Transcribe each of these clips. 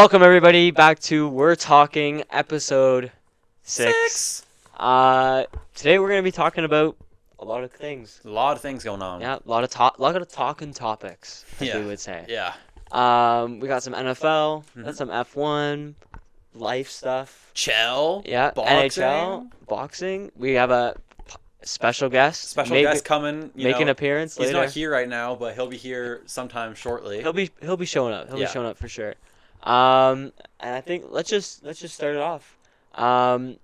Welcome everybody back to We're Talking episode 6. Today we're gonna be talking about a lot of things. A lot of things going on. Yeah, a lot of talking topics, as we would say. Yeah. We got some NFL, got some F1, life stuff. Boxing. NHL, boxing. We have a special guest. Guest coming. Making an appearance later. He's not here right now, but he'll be here sometime shortly. He'll be showing up. He'll be showing up for sure. And I think let's just start it off. NFL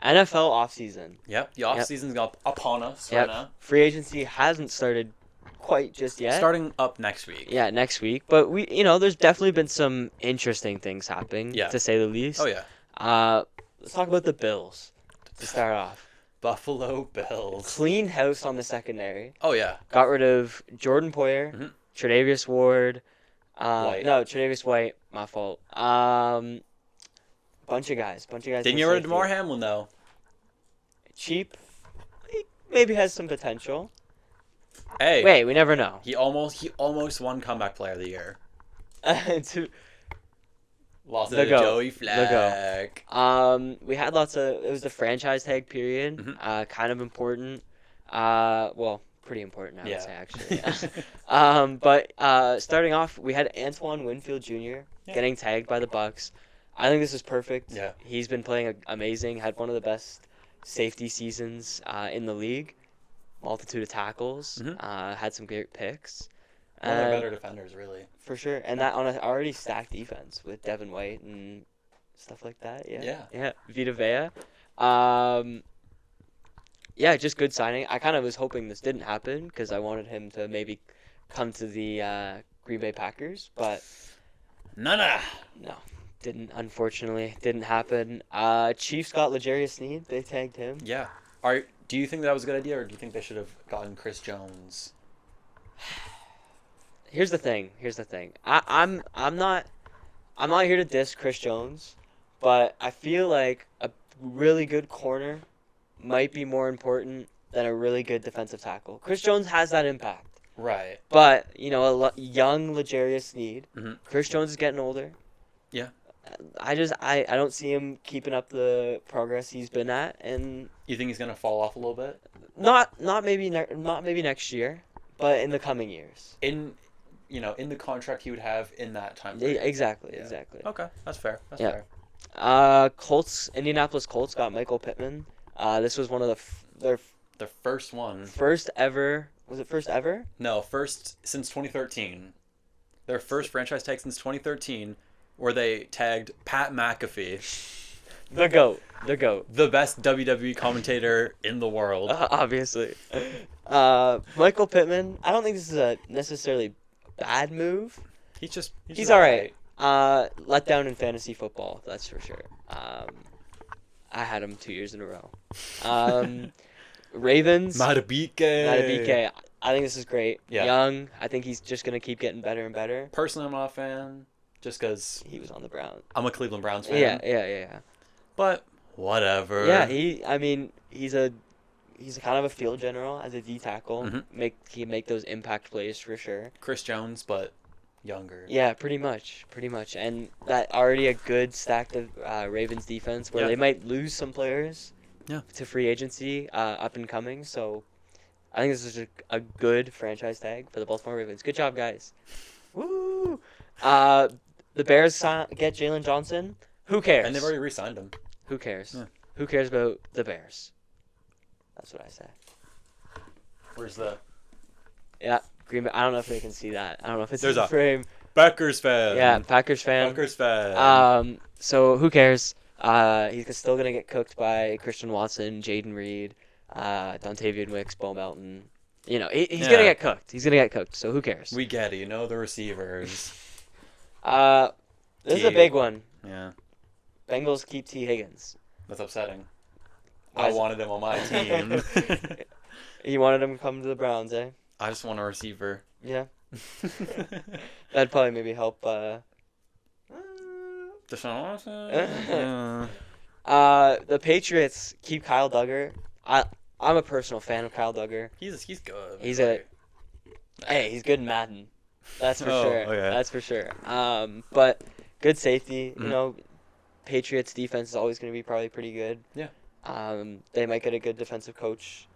offseason. Yep, the offseason's upon us right now. Free agency hasn't started quite just yet. Starting up next week. Yeah, next week. But there's definitely been some interesting things happening, to say the least. Oh yeah. Let's talk about the Bills to start off. Buffalo Bills. Clean house on the secondary. Oh yeah. Got rid of Jordan Poyer, Tre'Davious Ward. Tre'Davious White, my fault. Bunch of guys. Didn't get rid of DeMar Hamlin though. Cheap. He maybe has some potential. Hey. Wait, we never know. He almost won Comeback Player of the Year. Lost to Joey Flack. We had it was the franchise tag period. Kind of important. Pretty important, I would say, actually. But starting off, we had Antoine Winfield Jr. getting tagged by the Bucks. I think this is perfect. Yeah. He's been playing amazing. Had one of the best safety seasons in the league. Multitude of tackles. Had some great picks. One of the better defenders, really. For sure. And that on an already stacked defense with Devin White and stuff like that. Yeah. Vita Vea. Yeah, just good signing. I kind of was hoping this didn't happen because I wanted him to maybe come to the Green Bay Packers, but no, unfortunately, didn't happen. Chiefs got L'Jarius Sneed. They tagged him. Yeah. Do you think that was a good idea, or do you think they should have gotten Chris Jones? Here's the thing. I'm not here to diss Chris Jones, but I feel like a really good corner might be more important than a really good defensive tackle. Chris Jones has that impact. Right. But, a young L'Jarius Sneed. Chris Jones is getting older. Yeah. I don't see him keeping up the progress he's been at, and you think he's going to fall off a little bit? Not maybe next year, but in the coming years. In the contract he would have in that time period. Exactly. Okay, that's fair. Fair. Indianapolis Colts got Michael Pittman. This was one of their first one. First ever. Was it first ever? No, first since 2013. Their first franchise tag since 2013, where they tagged Pat McAfee. The GOAT. The best WWE commentator in the world. Obviously. Michael Pittman, I don't think this is a necessarily bad move. He's all right. Let down in fantasy football, that's for sure. I had him 2 years in a row. Ravens. Madubuike. I think this is great. Yeah. Young. I think he's just going to keep getting better and better. Personally, I'm not a fan, just because he was on the Browns. I'm a Cleveland Browns fan. Yeah. But whatever. Yeah, he's a kind of a field general as a D tackle. He make those impact plays for sure. Chris Jones, but younger. Yeah, pretty much. And that already a good stacked Ravens defense where they might lose some players to free agency up and coming. So I think this is a good franchise tag for the Baltimore Ravens. Good job, guys. Woo! The Bears get Jalen Johnson. Who cares? And they've already re-signed him. Who cares? Yeah. Who cares about the Bears? That's what I say. Where's the... Yeah. Green Bay. I don't know if they can see that. I don't know if it's There's in the frame. Packers fan. Yeah, Packers fan. So who cares? He's still gonna get cooked by Christian Watson, Jaden Reed, Dontavian Wicks, Bo Melton. He's gonna get cooked. So who cares? We get it. The receivers. This is a big one. Yeah. Bengals keep T. Higgins. That's upsetting. I wanted him on my team. You wanted him to come to the Browns, eh? I just want a receiver. Yeah. That'd probably maybe help. Deshaun Watson. The Patriots keep Kyle Duggar. I'm a personal fan of Kyle Duggar. He's good. He's good in Madden. That's for Oh, sure. okay. That's for sure. But good safety. Mhm. You know, Patriots defense is always going to be probably pretty good. Yeah. They might get a good defensive coach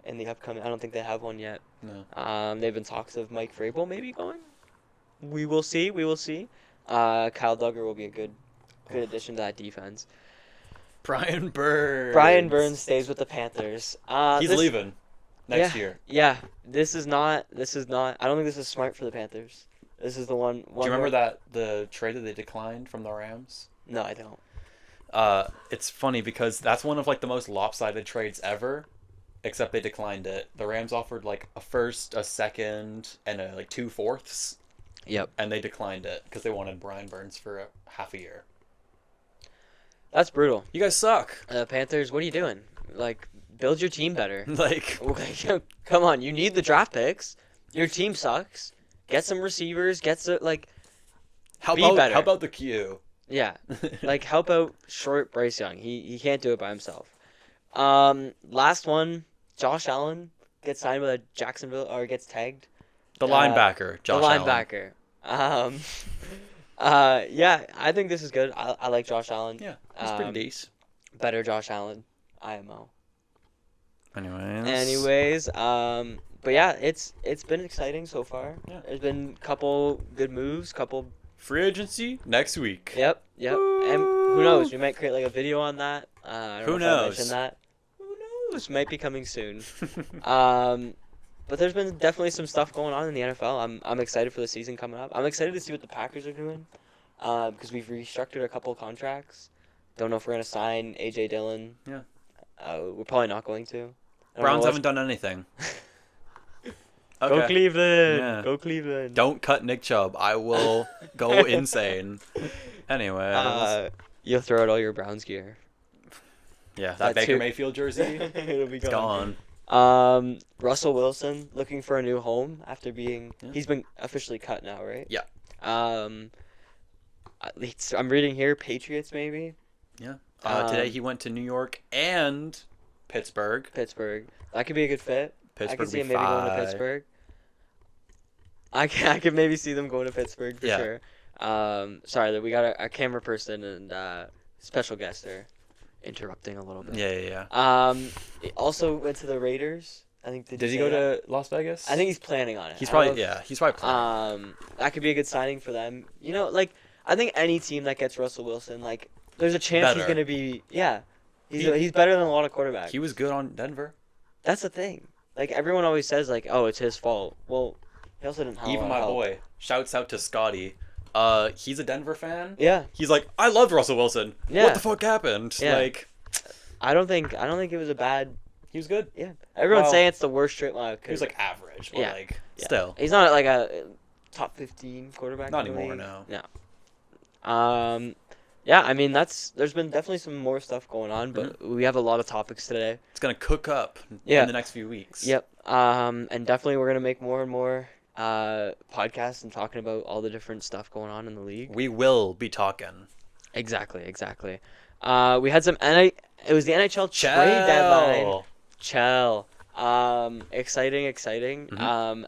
in the upcoming. I don't think they have one yet. No. They've been talks of Mike Vrabel maybe going. We will see. We will see. Kyle Duggar will be a good addition to that defense. Brian Burns. Brian Burns stays with the Panthers. He's leaving next year. Yeah. This is not. I don't think this is smart for the Panthers. This is the one. Do you remember the trade that they declined from the Rams? No, I don't. It's funny because that's one of like the most lopsided trades ever, except they declined it. The Rams offered like a first, a second, and like 2 fourths. Yep. And they declined it because they wanted Brian Burns for half a year. That's brutal. You guys suck. Panthers, what are you doing? Like, build your team better. Like, come on, you need the draft picks. Your team sucks. Get some receivers. Be better. How about the Q? Yeah, like help out short Bryce Young. He can't do it by himself. Last one, Josh Allen gets signed with Jacksonville or gets tagged. The linebacker, Josh Allen. The linebacker. Yeah, I think this is good. I like Josh Allen. Yeah, he's pretty decent. Better Josh Allen, IMO. Anyways, but yeah, it's been exciting so far. Yeah. There's been a couple good moves, free agency next week. Yep. Woo! And who knows? We might create like a video on that. I don't Who know if I knows? mentioned that. Who knows? Might be coming soon. But there's been definitely some stuff going on in the NFL. I'm excited for the season coming up. I'm excited to see what the Packers are doing, because we've restructured a couple contracts. Don't know if we're gonna sign AJ Dillon. Yeah. We're probably not going to. Browns haven't done anything. Okay. Go Cleveland! Yeah. Go Cleveland! Don't cut Nick Chubb. I will go insane. Anyway. You'll throw out all your Browns gear. Yeah, that Baker Mayfield jersey. It'll be gone. Russell Wilson looking for a new home after being. Yeah. He's been officially cut now, right? Yeah. I'm reading here Patriots maybe. Yeah. Today he went to New York and Pittsburgh. That could be a good fit. Pittsburgh I could see him be maybe going to fine. Pittsburgh. I could maybe see them going to Pittsburgh for Yeah. sure. Sorry that we got a camera person and special guest there, interrupting a little bit. Yeah. Also went to the Raiders. I think. Did he go to Las Vegas? I think he's planning on it. He's probably planning. That could be a good signing for them. You know, like I think any team that gets Russell Wilson, like there's a chance he's gonna be. Yeah, he's better than a lot of quarterbacks. He was good on Denver. That's the thing. Like everyone always says, like, oh, it's his fault. Well, he also didn't have Even my boy. Shouts out to Scotty. He's a Denver fan. Yeah. He's like, I loved Russell Wilson. Yeah. What the fuck happened? Yeah. Like, I don't think it was a bad. he was good. Yeah. Everyone's saying it's the worst straight line. He was like average, but still. He's not like a top 15 quarterback. Not anymore, no. No. Yeah, I mean there's been definitely some more stuff going on, but we have a lot of topics today. It's gonna cook up in the next few weeks. Yep. And definitely we're gonna make more and more podcasts and talking about all the different stuff going on in the league. We will be talking. Exactly. We had some it was the NHL Trade Deadline. Exciting. Mm-hmm.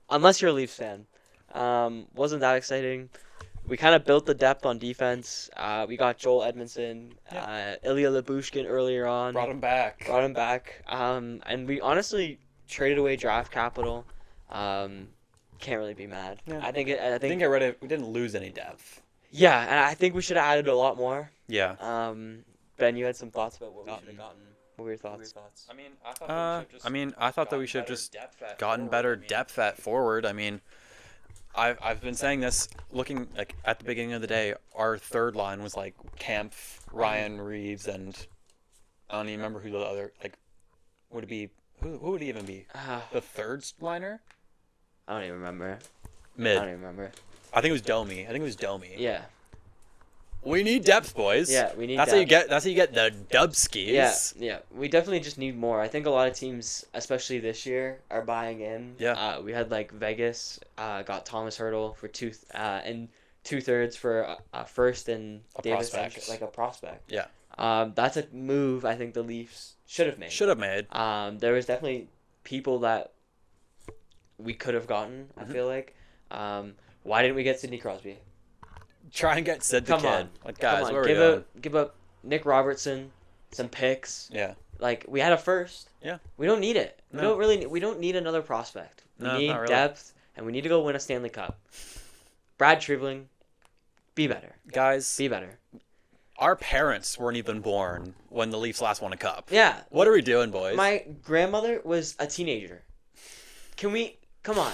Unless you're a Leafs fan. Wasn't that exciting. We kind of built the depth on defense. We got Joel Edmondson, Ilya Lyubushkin earlier on. Brought him back. And we honestly traded away draft capital. Can't really be mad. Yeah. I think we didn't lose any depth. Yeah, and I think we should have added a lot more. Yeah. Ben, you had some thoughts about what we should have gotten. What were your thoughts? I thought that we should have just gotten better depth at forward. I mean, I've been saying this, looking like at the beginning of the day, our third line was like Kempf, Ryan Reeves, and I don't even remember who the other, like, would it be, who would it even be? The third liner? I don't even remember. Mid. I don't even remember. I think it was Domi. Yeah. We need depth, boys. Yeah, we need That's depth. how you get the Dubskis. Yeah. We definitely just need more. I think a lot of teams, especially this year, are buying in. Yeah. We had like Vegas got Thomas Hertl for 2/3 for first and Davis Bench, like a prospect. Yeah. That's a move I think the Leafs should have made. Should have made. There was definitely people that we could have gotten. I feel like. Why didn't we get Sidney Crosby? Try and get Sid the Come Kid. on. Like, guys, Come on. what are we doing? Give up Nick Robertson, some picks. Yeah. Like, we had a first. Yeah. We don't need it. No. We don't need another prospect. We need not really. depth, and we need to go win a Stanley Cup. Brad Tribling, be better. Guys, Be better. our parents weren't even born when the Leafs last won a cup. Yeah. What are we doing, boys? My grandmother was a teenager. Come on.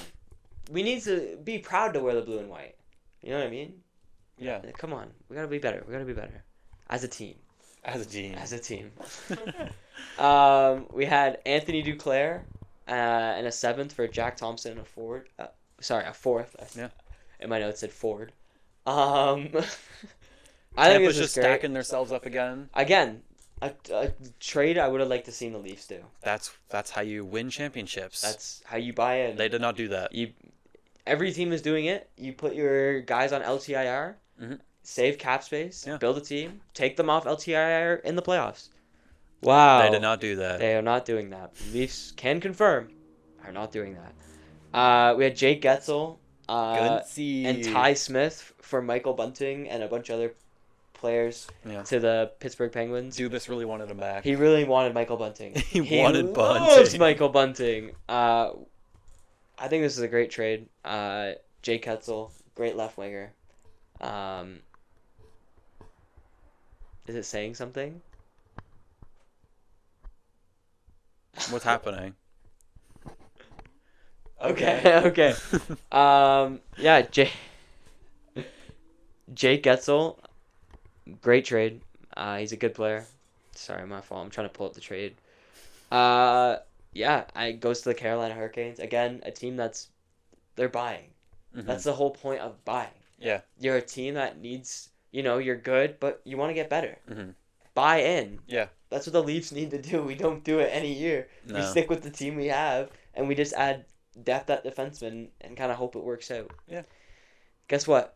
We need to be proud to wear the blue and white. You know what I mean? Yeah. Come on. We gotta be better. As a team. As a team. As a team. We had Anthony Duclair and a 7th for Jack Thompson and a forward. A 4th. Yeah. In my notes it said forward. I think Tampa's this just is great. stacking themselves up again. Again, a trade I would have liked to see the Leafs do. That's how you win championships. That's how you buy in. They did not do that. Every team is doing it. You put your guys on LTIR, save cap space, build a team, take them off LTIR in the playoffs. Wow. They did not do that. They are not doing that. Leafs can confirm are not doing that. We had Jake Getzel and Ty Smith for Michael Bunting and a bunch of other players to the Pittsburgh Penguins. Dubas really wanted him back. He really wanted Michael Bunting. He wanted Bunting. Loves Michael Bunting. I think this is a great trade. Jake Getzel, great left winger. Is it saying something? What's happening? Okay. Yeah, Jake Getzel, great trade. He's a good player. Sorry, my fault. I'm trying to pull up the trade. Yeah, I goes to the Carolina Hurricanes. Again, a team they're buying. That's the whole point of buying. Yeah. You're a team that needs, you're good, but you want to get better. Buy in. Yeah. That's what the Leafs need to do. We don't do it any year. No. We stick with the team we have, and we just add depth at defenseman and kind of hope it works out. Yeah. Guess what?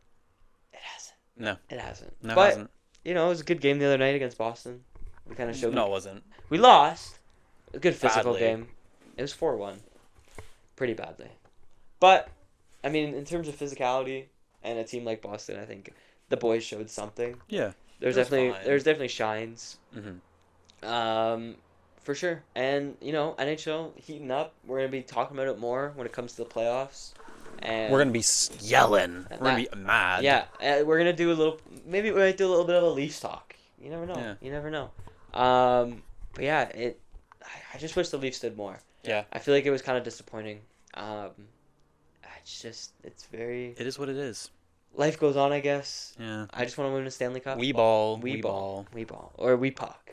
It hasn't. No. It hasn't. No, but, it hasn't. It was a good game the other night against Boston. We kind of showed. No, it wasn't. We lost. It was a good physical Badly. game. It was 4-1. Pretty badly. But, I mean, in terms of physicality and a team like Boston, I think the boys showed something. Yeah. There's definitely shines. Mm-hmm. For sure. And, NHL heating up. We're going to be talking about it more when it comes to the playoffs. And We're going to be yelling. We're going to be mad. Yeah. We're going to do maybe we might do a little bit of a Leafs talk. You never know. Yeah. You never know. But yeah, I just wish the Leafs did more. Yeah. I feel like it was kind of disappointing. It's very... It is what it is. Life goes on, I guess. Yeah. I just want to win a Stanley Cup. We ball. Or we puck.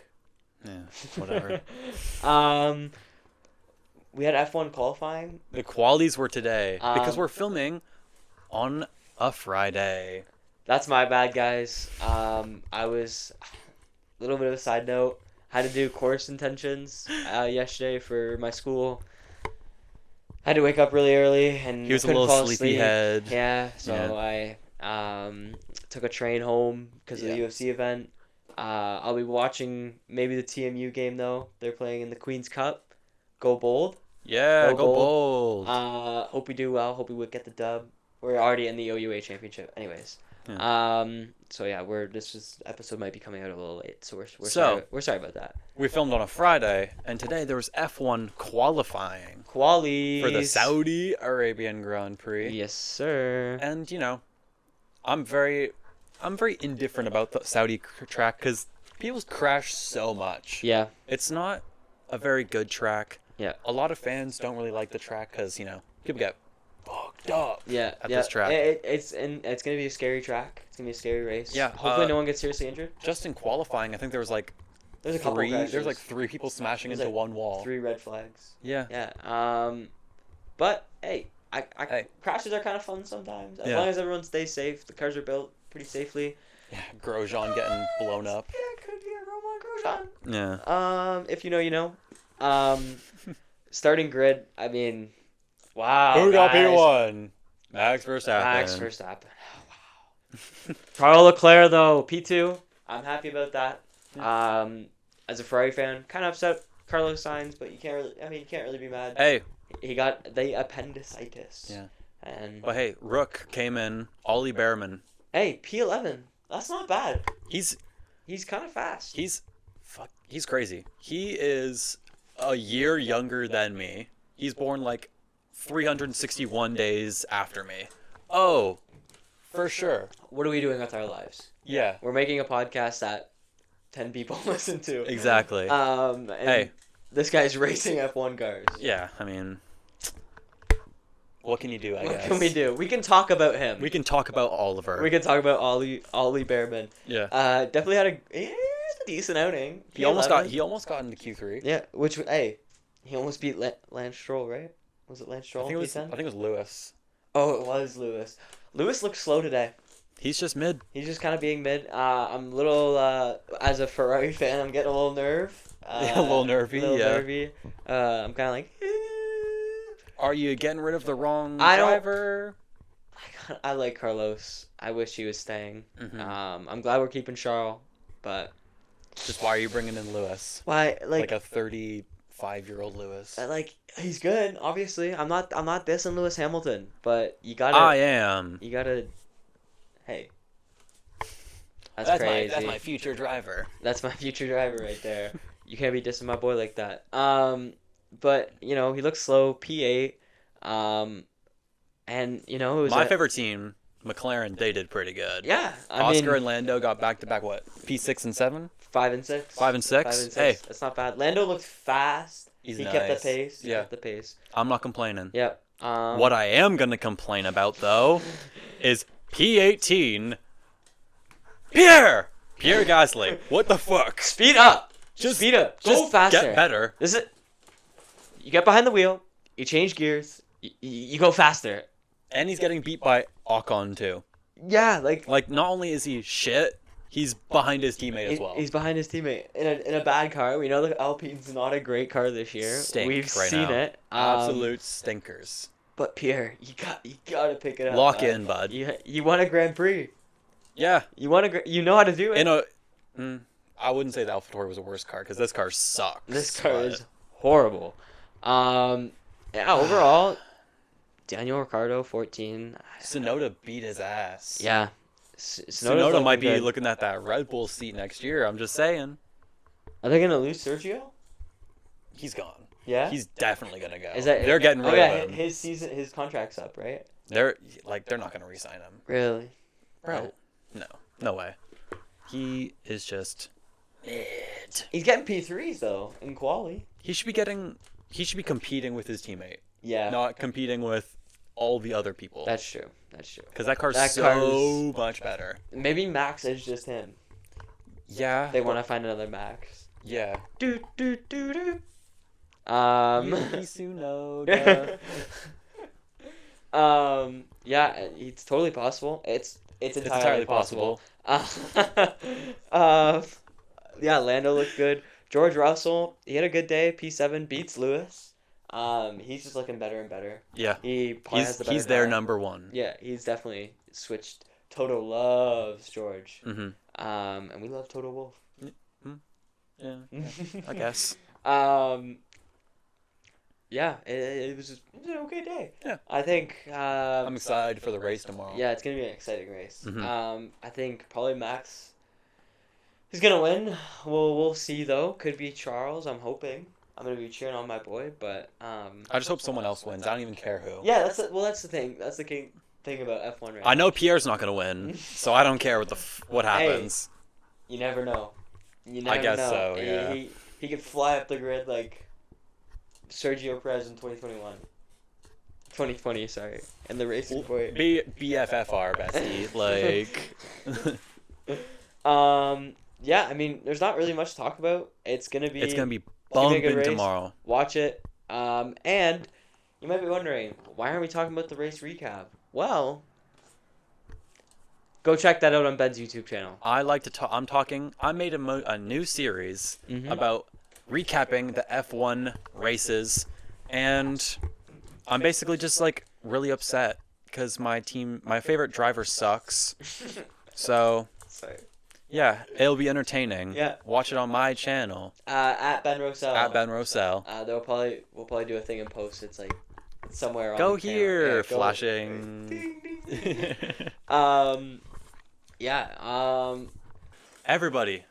Yeah, whatever. We had F1 qualifying. The qualities were today because we're filming on a Friday. That's my bad, guys. I was... A little bit of a side note. Had to do course intentions yesterday for my school. Had to wake up really early and He was a couldn't little fall asleep. sleepyhead. Yeah, so I took a train home because of the UFC event. I'll be watching maybe the TMU game though. They're playing in the Queen's Cup. Go Bold. Yeah, go bold. Hope we do well. Hope we would get the dub. We're already in the OUA championship, anyways. Yeah. So yeah, this episode might be coming out a little late, so we're sorry about that. We filmed on a Friday, and today there was F1 qualifying Qualies for the Saudi Arabian Grand Prix. Yes, sir. And I'm very indifferent about the Saudi track because people crash so much. Yeah. It's not a very good track. Yeah. A lot of fans don't really like the track because people get fucked up. Yeah. At this track. It's gonna be a scary track. It's gonna be a scary race. Yeah. Hopefully no one gets seriously injured. Just in qualifying, I think there was there's a couple crashes. There's like 3 people smashing into one wall. 3 red flags. Yeah. Yeah. But hey, crashes are kind of fun sometimes. As long as everyone stays safe, the cars are built pretty safely. Yeah. Grosjean getting blown up. Yeah, it could be a Roman Grosjean. Yeah. If you know, you know. Starting grid. I mean, wow. Who got guys. P1? Max Verstappen. Max Verstappen. Oh, wow. Charles Leclerc though, P2. I'm happy about that. As a Ferrari fan, kind of upset Carlos Sainz, but you can't really be mad. Hey, He got the appendicitis. Yeah. But hey, Rook came in. Ollie Behrman. Hey, P11. That's not bad. He's kind of fast. He's crazy. He is a year younger than me. He's born like 361 days after me. Oh, for sure. What are we doing with our lives? Yeah. We're making a podcast that 10 people listen to. Exactly. And this guy's racing F1 cars. Yeah, I mean, what can you do, I guess? What can we do? We can talk about him. We can talk about Oliver. We can talk about Ollie Behrman. Yeah. Definitely had a decent outing. He almost got into Q3. Yeah, he almost beat Lance Stroll, right? Was it Lance Stroll? I think it was Lewis. Oh, it was Lewis. Lewis looks slow today. He's just mid. He's just kind of being mid. I'm a little, as a Ferrari fan, I'm getting a little a little nervy. Nervy. I'm kind of like. Are you getting rid of the wrong driver? I like Carlos. I wish he was staying. Mm-hmm. I'm glad we're keeping Charles, but. Just why are you bringing in Lewis? Why, like a 35-year-old Lewis? He's good. Obviously, I'm not dissing Lewis Hamilton, but you gotta. I am. You gotta. Hey. That's crazy. That's my future driver. That's my future driver right there. You can't be dissing my boy like that. But he looks slow. P8. And it was my favorite team, McLaren. They did pretty good. Yeah, Oscar and Lando got back-to-back what? P6 and 7. 5 and 6. 5 and 6. Hey, that's not bad. Lando looked fast. He kept the pace. He kept the pace. I'm not complaining. Yep. What I am gonna complain about though is P18. Pierre Gasly. What the fuck? Speed up. Just speed up. Go faster. Get better. You get behind the wheel. You change gears. You go faster. And he's getting beat by Ocon too. Yeah, like not only is he shit, he's behind his teammate as well. He's behind his teammate in a bad car. We know the Alpine's not a great car this year. We've seen it. Absolute stinkers. But Pierre, you gotta pick it up. Lock in, bud. You won a Grand Prix. Yeah. You know how to do it. I wouldn't say the AlphaTauri was a worse car because this car sucks. This car is horrible. Overall, Daniel Ricciardo 14. Tsunoda beat his ass. Yeah. Tsunoda might be looking at that Red Bull seat next year. I'm just saying. Are they gonna lose Sergio? He's gone. Yeah.'s definitely gonna go. They're getting rid of him. His contract's up, right? They're not gonna re-sign him. Really? Bro, no way. He is just mid. He's getting P3s though in quali. He should be competing with his teammate. Yeah. Not competing with all the other people. That's true. Because that car's so much better. Maybe Max is just him. Yeah. They want to find another Max. Yeah. Do. Tsunoda. Yeah, it's totally possible. It's entirely possible. Yeah, Lando looked good. George Russell, he had a good day. P7 beats Lewis. He's just looking better and better. Yeah. He's their number one. Yeah, he's definitely switched. Toto loves George. Mm-hmm. And we love Toto Wolff. Yeah, I guess. Yeah, it was an okay day. Yeah. I think. I'm excited for the race tomorrow. Yeah, it's gonna be an exciting race. Mm-hmm. I think probably Max is gonna win. We'll see though. Could be Charles. I'm hoping. I'm gonna be cheering on my boy, but I just hope someone else wins. I don't even care who. Yeah, that's the thing. That's the thing about F1 right I know Pierre's not gonna win, so I don't care what happens. Hey, you never know. I guess so. Yeah. He could fly up the grid like Sergio Perez in 2020, sorry, and the racing boy. BFFR, bestie. Like. Yeah, I mean, there's not really much to talk about. It's gonna be bumping tomorrow. Watch it. And you might be wondering, why aren't we talking about the race recap? Well, go check that out on Ben's YouTube channel. I like to talk. I made a new series about recapping the F1 races, and I'm basically just like really upset because my favorite driver sucks. So. Sorry. Yeah, it'll be entertaining. Yeah. Watch it on my channel. At Ben Rosell. At Ben Rosell. We'll probably do a thing in post. It's like somewhere on Go the camera. here, Yeah, flashing. Ding, ding, ding. Yeah. Everybody,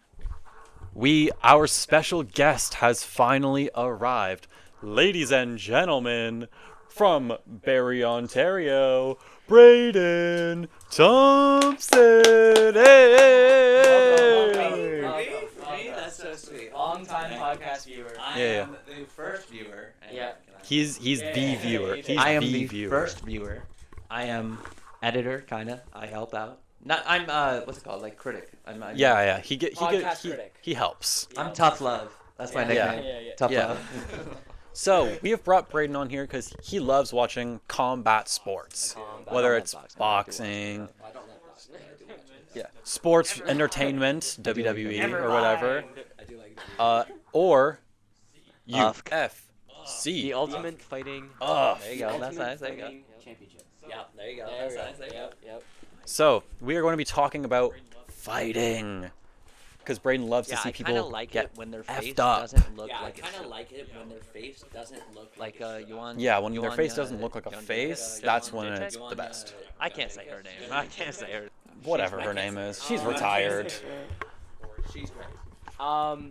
our special guest has finally arrived. Ladies and gentlemen, from Barrie, Ontario, Braden Thompson. Hey! That's so sweet. Long-time podcast viewer. I am the first viewer. Yeah. He's the viewer. I am the the viewer. first viewer. I am editor, kinda. I help out. I'm what's it called? Like critic. I'm Yeah. Podcast critic. He helps. I'm tough love. That's my nickname. Yeah. Tough Yeah. love. So we have brought Braden on here because he loves watching combat sports, whether it's boxing, sports entertainment, WWE or whatever, or UFC. The ultimate fighting. Oh, There you go. That's nice. There you go. Championship. Yeah. There you go. There That's we go. nice. There you go. Yep. so we are going to be talking about fighting because Braden loves to Yeah, see I people kind of like get it when their face effed up. doesn't look Yeah, I like it kind of should. like it when their face doesn't look Like you want. Yeah, when you their want, face doesn't look like a you want face, Jacek? that's You want when Jacek? it's the best. I can't say her name. I can't say her. Whatever her name is, she's retired. She's great.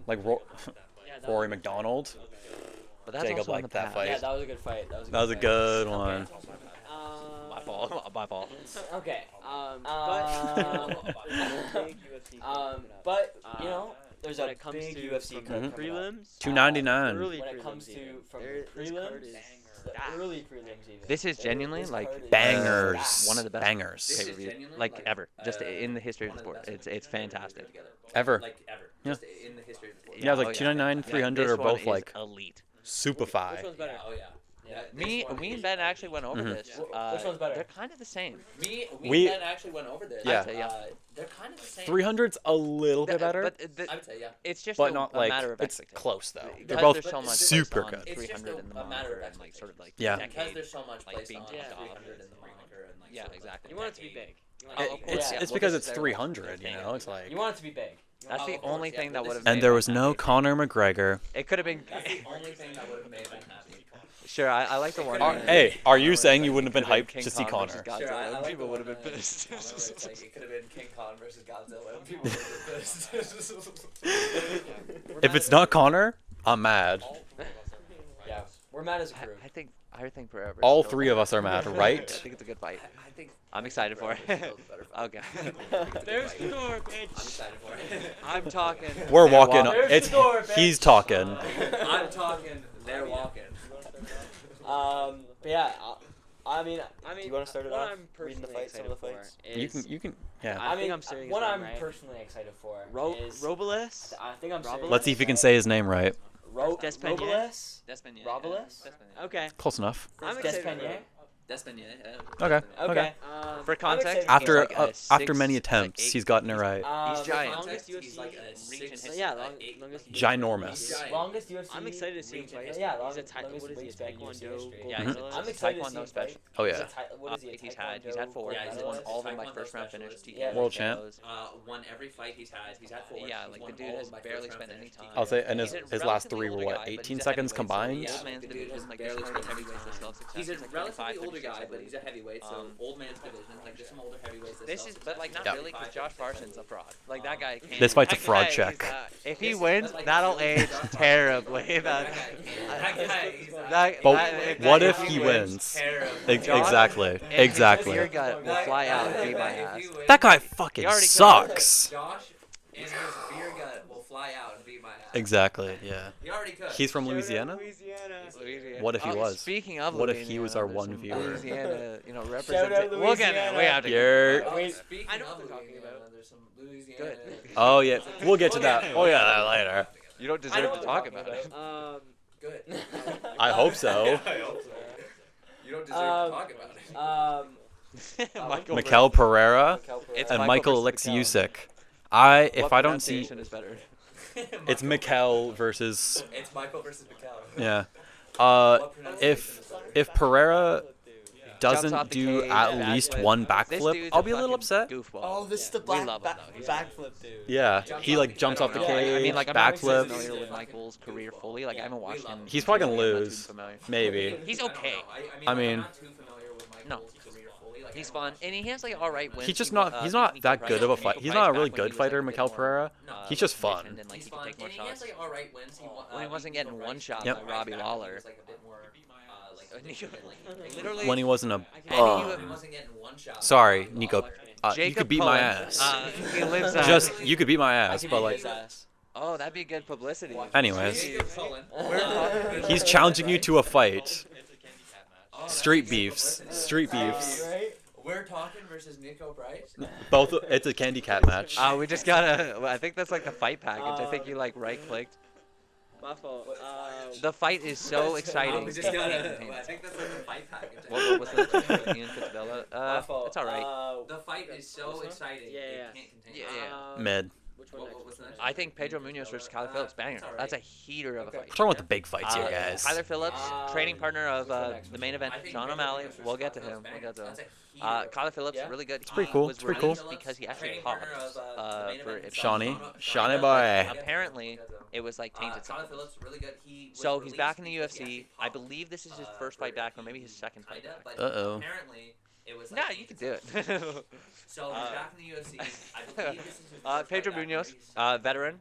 Like Rory McDonald. But that's Jacob also in liked the that past. fight. Yeah, that was a good fight. That was a good one. My fault. My fault. Okay. But you know, there's when a it comes big to UFC from card the coming up. prelims, $2.99. early When it prelims comes to even. from There- the this card prelims, is- the early prelims even. This is genuinely This like card is Bangers. one of the best Bangers. This is pay-per-views, genuinely, like ever, just in the history of the one of sport. the best It's fantastic. Ever. Like ever. Yeah. Just in the history of the sport. Yeah, like oh, $2.99, $300 This are one both is like elite. super-fi. Which one's better? Oh yeah. Yeah, Me and Ben actually went over Mhm. this. Which one's better? They're kind of the same. Me We- and Ben actually went over this. Yeah. They're kind of the same. 300's a little bit better, But I would say yeah. it's just but a, not a like matter of it's expectation. close though. Because They're both there's so much super placed on good. It's just 300 in the a matter monitor of and like sort of like Yeah. Because decade, there's so much like placed being on taken off. 300 in the monitor and like Yeah, sort of exactly. You want it to be big. It's because it's 300, you know. It's like, You want it to be big. That's the of course, only yeah, thing but that this would is have. and there was no Conor McGregor. It could have been. That's the only thing that would have made Ben happy. Sure, I like the one. Are- where- Hey, are you saying you wouldn't have been Could've hyped King to see Kong versus Conor? Godzilla, Sure, I and like people the would have one been where- pissed. I know, it's like it could have been King Kong versus Godzilla and people would have been pissed. If it's not Conor, I'm mad. Yeah, we're mad as a crew. I think forever. All three of us are mad, I right? think it's a good fight. I think I'm excited for it. Okay. There's the door, I'm bitch. excited for it. I'm talking. We're walking. There's the It's door, bitch. he's talking. I'm talking. They're walking. But yeah, I mean, do you want to start it what off? I'm Reading the personally fights, some of the excited fights. for You can. Yeah. I I mean, think I'm saying his what name I'm right. personally excited for is Robles? I think I'm saying. Let's see if you can say his name right. Despenier? Robles. Despenier. Robles? Okay. Close enough. I'm excited. Despenier. Despenier. Okay. Okay. For I'm context, excited. After he's like a after six, many like attempts, eight- he's gotten it right. He's giant. Longest He's like a reach in six, his- Yeah, like eight- longest. Ginormous. Giant. Longest UFC. I'm excited to see him fight. Yeah, He's a longest what is he? A wingspan UFC Taekwondo history. gold Yeah, medalist? I'm excited to see Taekwondo him special. fight. Oh He's yeah. a what is he? A He's had Taekwondo four. Yeah, He's he's won a all of them like Taekwondo first round specialist. finish. Yeah. World champ. Won every fight he's had. He's had 4. Yeah, He's like won the dude all has by barely first round spent any finish. time. I'll say, and He's a his last relatively 3 were older what? guy, but 18 he's a seconds heavyweight, so combined. the Yeah, old man's the dude division, has like barely there's so many spent any heavyweights that time. still have success. He's a It's like relatively 35, older guy, 36, I but he's a believe. heavyweight, so Um, old man's division. Like there's some older heavyweights. That This still is, but like not Yeah. really, because Josh Parsons a fraud. Like that guy can't. This fight's a that fraud guy, check. If he This- wins, but, like, that'll really, age Josh Parsons- terribly. That guy, he's But what if he wins? Exactly. Exactly. Your gut will fly out and beat my ass. That guy fucking already sucks. Josh and his beer gut will fly out and beat my ass. Exactly. Yeah. He already could. He's from Louisiana. What if he was? Speaking of What if he was our Louisiana, one there's some viewer? Louisiana, Shout represent. out We'll get there. We have to. You're- Oh, Wait, speaking I know of what they're talking Louisiana, about. There's some Louisiana. Good. Oh yeah. We'll get to that. Oh yeah, that later. You don't I deserve know to what talk they're about it. talking Good. I hope so. I hope so. You don't deserve to talk about it. Michael Mikel Pereira It's and Michael Michael versus Alexiusik. What If I don't see, pronunciation is better? it's Mikel versus It's Michael versus Mikel. yeah. What pronunciation is better? If Pereira doesn't off the do cage, at backflip. least one This backflip, dude's I'll a be a little fucking upset. Goofball. Oh, this is the We love him, though. He's backflip, dude. Yeah, he like jumps off the I don't know. cage, I mean, like, I'm not backflip. familiar with Michael's career fully. Like, I haven't watched him. He's probably gonna I'm not too lose, familiar. maybe. He's okay. I mean, No. He's fun, and he has like all right wins. he's just He not. beat He's not Nico that Price. good of a Nico fight. He's Price not a back really when he good was, fighter, like, a bit Mikel more, Pereira. He's just fun. conditioned and, like, he could take more shots. When he When wasn't getting one shot Yep. by Robbie Lawler. Literally. When he wasn't a. and he was- Sorry, Nico. You Jacob could beat my Cohen, ass. he lives. Just you could beat my ass, but like. Oh, that'd be good publicity. Anyways, We're he's challenging you to a fight. Street beefs. Street beefs. We're talking versus Nico Price. Both. It's a candy cat match. we just gotta. I think that's like the fight package. I think you like right clicked. My fault. The fight is so exciting. We it just can't gotta. contain I it. think that's like the fight package. What's the Ian Fitzbella? It's all right. The fight is so exciting. Yeah, it yeah. can't contain Yeah, it. Mid. Which one next? What's the next? I think Pedro Munoz versus Kyler Phillips banger. That's a heater of a fight. We're talking about the big fights here, guys. Kyler Phillips, training partner of the main event, Sean O'Malley. We'll get to him. Kyler Phillips, really good. It's pretty cool. Was It's pretty cool. released because he actually popped for Shawnee. Shawnee boy. Apparently, it was like tainted Tyler something. Phillips, really good. He was So he's back in the released because he UFC. actually I popped, believe this is his first fight back, or maybe his second fight kinda, back. but Uh-oh. apparently it was like Nah, you can do it. So he's back in the UFC. I believe this is his first Pedro fight back, Munoz, maybe veteran,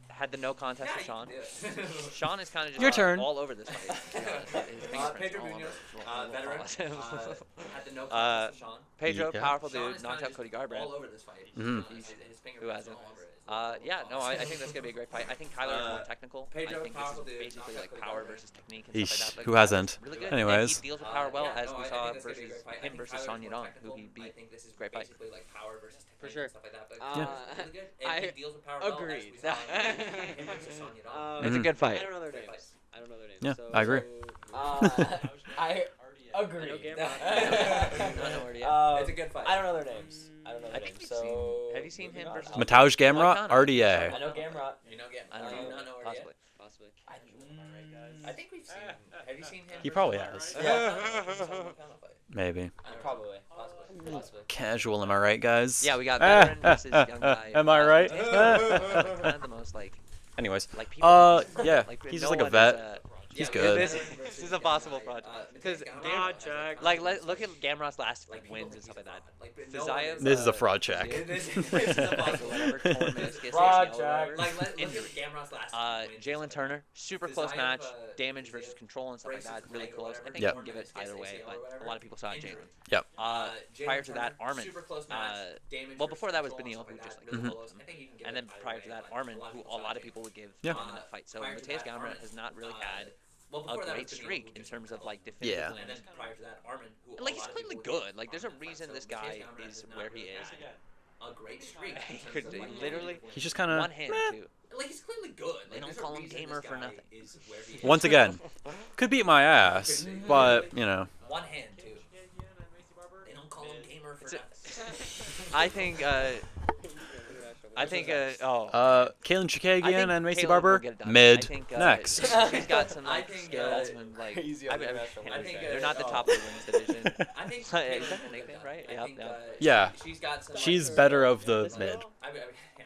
had the no contest with yeah, Sean. you can do it. Sean is kind of just Your turn. all over this fight. To be honest. His fingerprints Pedro all over Munoz, it. We'll veteran, call it. had the no contest with Sean. Pedro, Yeah. powerful Sean dude, is knocked kinda out Cody just Garbrandt. all over this fight. Mhm. His fingerprints Who hasn't? all over it. Yeah, no, I think that's gonna be a great fight. I think Kyler is more technical. Pedro, I think powerful this dude, is basically knocked like out power Cody versus technique and Eesh, stuff like that. who But hasn't? Kyler's really good. Anyways. And he deals with power well, as we I saw think that's gonna be a versus great fight. I him think versus Kyler's Son more Yudong, who technical. he beat. I think this is Great fight. basically like power versus technique For sure. and stuff like that. But Yeah. really good. And he deals with power well, as we Agreed. saw him versus Son Yudong. It's a good I fight. don't know their names. I don't know their names. Yeah, so, I agree. I agree. I know Gamrot. I don't know where he is. It's a good fight. I don't know their names. I don't know I their think names. we've So Have you seen him versus? Mateusz Gamrot, Moicano. RDA. I know Gamrot. You know, I don't do you know. not know where Possibly. Possibly. I think we've seen him. Have you seen him? He probably has. Maybe. Probably. Possibly. Casual, am I right, guys? Yeah, we got veteran versus young guy. Am I right? Kind of the most like Anyways, people. yeah, Like, he's no just like a one vet. is, He's yeah, good. This is a possible project. Because like look at Gamrot's last like wins and stuff like that. Fizaev, This is a fraud check. Fraud check. Jalen Turner, super close match, damage versus control and stuff like that, really close. I think Yep. you can give it either way, but a lot of people saw it Jalen. Yep. Prior to that, Armin. Well, before that was Benil, who just like Mhm. closed him. And then prior to that, Armin, who a lot of people would give Yeah. the dominant fight. So Mateusz Gamrot has not really had a great streak in terms of like definitive Yeah. wins. And, like he's clearly good. Like there's a reason this guy is where he is. A great streak. He could literally He's just kind one of. hand too. Like he's clearly good. They don't call him gamer for nothing. Once again, could beat my ass, but you know. One hand too. They don't call him gamer for nothing. I think. Kaylin Chikagian and Macy Caleb Barber, will get it done. mid. I think, Next. She's got some like think, skills and like. Crazy I on mean, the national I team. they're not the top of the women's division. I think Is that her nickname, right? Yep, yep. Yeah. She's got some. She's better of the mid.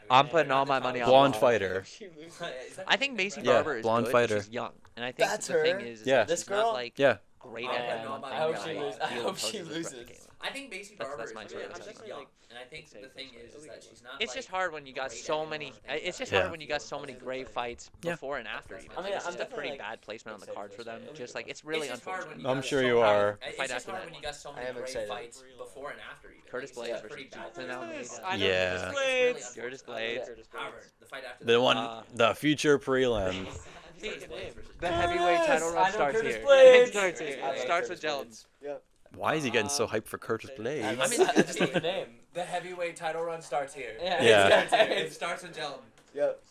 I'm putting all my money on Blonde Blonde. fighter. I think Macy Yeah, Barber is blonde good. fighter. She's young, and I think That's the thing her? is Yeah. that This she's girl? not like Yeah. great I at hope like, she dealing I hope poses she with loses. Caitlyn. I think Macy That's- Barber that's my is sort good. of She's assessment. young, and I think the thing is that she's not. It's just hard when you got so many. It's just Yeah. hard when you got so many great fights Yeah. before and after. Even. I mean, It's I'm just a pretty definitely, bad placement on the card for them. Just like it's really It's just hard when unfortunate. you I'm got sure so you many- are. It's Fight just after hard that when you got so I many am great excited. fights before and after. Even. Curtis It's Blades just versus pretty bad. Jonathan Almeida. Yeah. Curtis Blades. However, the fight after The that- one, the future prelim. The heavyweight title I run know starts Curtis here. Blades. It starts here. I It like starts with Curtis Jelton. Why is he getting so hyped for Curtis Blades? I mean, I just like the name. The heavyweight title run starts here. Yeah. Yeah. It starts with Jelton. Yep.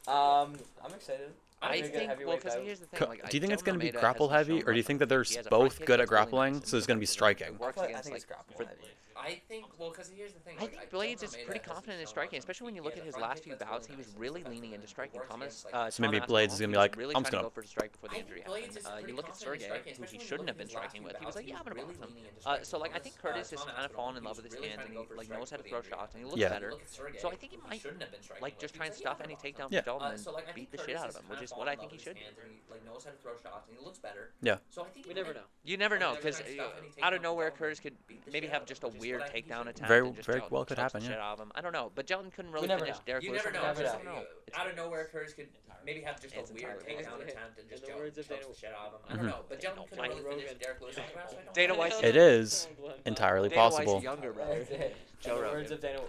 I'm excited. I Pretty good think, heavyweight because bout. here's the thing. Like, Do you think it's Dylan going to be Almeida grapple hasn't heavy, shown or do you much. think that they're He has a both front kick good that's at really grappling, nice, so it's going to be striking? Works I against, think it's like, grappling for- heavy. I think, well, because here's the thing. I think Blades is pretty confident in striking, especially when you look at his last few bouts. He was really leaning into striking. Thomas, So maybe Tom Blades Aspinall, is gonna be he was like, really I'm trying just to gonna- go for the strike before the I injury think Blades happened. is You pretty look at confident in Sergey, striking, who he especially shouldn't have when been you look at striking his with. He was last like, few yeah, I'm gonna bouts, box he was him. really leaning into So like I think striking. Curtis has Tom kind of fallen in Aspinall, love with his he was hands, really and he trying to go for a like strike knows how to before throw the injury. shots, and he looks Yeah. better. Look at Sergey, So I think he who might shouldn't have been striking like with. just He try was and like, stuff yeah, any I'm gonna box him. takedown Yeah. for Dalton So like I and think beat the shit out Curtis of him, has which is kind of what I fallen think he in love should. with his hands, and he like knows how to throw shots, and he looks better. Yeah. So I think We never know. You never know, Like, because they're trying to stop any out of takedown nowhere, for Curtis Dalton, could beat the maybe shit have out of just him, a which is weird what I think he takedown should. attempt. Very- and just very Jelton well could chokes happen, the yeah. shit out of him. I don't know, but Jelton couldn't really never finish know. Derek You Lewis. never know. I Never just know. don't know. Out of nowhere, Curtis could maybe have just a It's weird entirely takedown possible. attempt and just In the words of chokes Dana- the shit out of him. I Mhm. don't know, but Jelton Don't couldn't really Rogan. finish Derek Lewis on the ground, so I don't Dana know. White's It is entirely Dana White's possible. younger brother. In Joe the Rogan. words of Dana.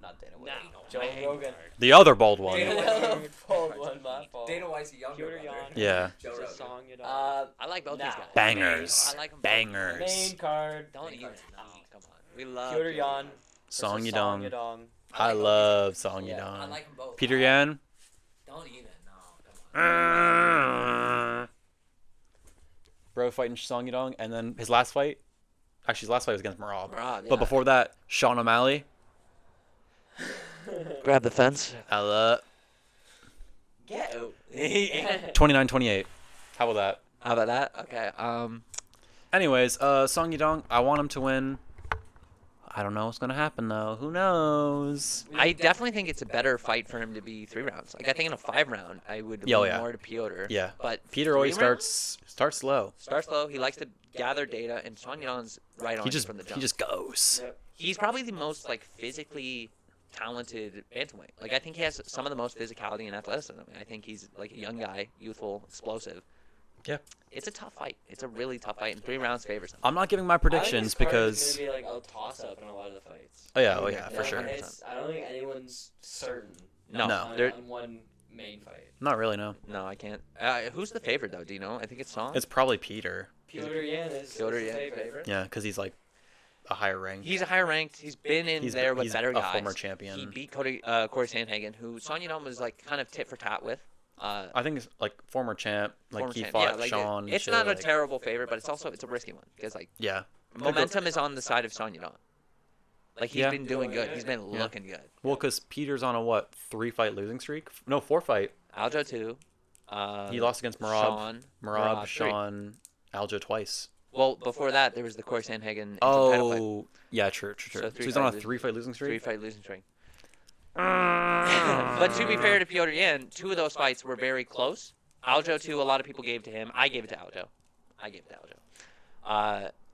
Not Dana White. No. Joe Man. Rogan. The other bald one. Dana White. Bold one, my fault. Dana White's younger Pewter brother. yawn. Yeah. Joe It's a Rogan. song you don't. I like both these Now. guys. Bangers. I like them both. Bangers. Main card. Don't Main even. card. No, come on. We love Pewter Joe yawn. Rogan. Song versus Yadong. Yadong. I like both love these Song Yeah. guys. I Yadong. like them both. Peter Yan. Don't even. No, come on. Bro fighting Song Yadong, and then his last fight. Actually, his last fight was against Marab. Rob, But before that, Sean O'Malley. grab the fence. Ella. Get out. 29-28. How about that? How about that? Okay. Anyways, Song Yadong, I want him to win. I don't know what's gonna happen though. Who knows? I definitely think it's a better fight for him to be 3 rounds. Like I think in a 5 round, I would Yeah, oh, lean yeah. more to Piotr. Yeah. But Peter always 3 rounds? starts slow. Starts slow. He likes to gather data, and Sean Yadong's right on He you just from the jump. he just goes. He's probably the most like physically talented bantamweight. Like I think he has some of the most physicality and athleticism. I think he's like a young guy, youthful, explosive. Yeah. It's a tough fight. It's a really tough fight, and 3 rounds favors him. I'm not giving my predictions because It's gonna be like a toss-up in a lot of the fights. oh yeah, for Yeah, sure. I don't think anyone's certain. No, No. On, there- on one main fight. Not really, no. no, I can't. Who's the favorite though? Do you know? I think it's Song. It's probably Peter. Petr Yan is Petr the Yan. favorite. Yeah, because he's like a higher rank. He's a higher ranked. He's been in there with he's better a guys. former champion. He beat Corey Sandhagen, who Son Yadong was like kind of tit for tat with. I think it's like former champ. Like Former he champ. fought Yeah, like, Sean. It's shit, not a like- terrible favorite, but it's a risky one because like Yeah. momentum is on the side of Son Yadong. Like he's Yeah. been doing good. He's been Yeah. looking good. Well, because Peter's on a what 3-fight losing streak? No, 4-fight. Aljo 2. He lost against Marab. Marab, Marab, 3. Sean, Aljo twice. Well, before that, there was the Corey Sandhagen title fight. Oh, yeah, true. So So, three he's on a fight 3-fight losing streak. 3-fight losing streak. But to be fair to Petr Yan, 2 of those fights were very close. Aljo 2, a lot of people gave to him. I gave it to Aljo.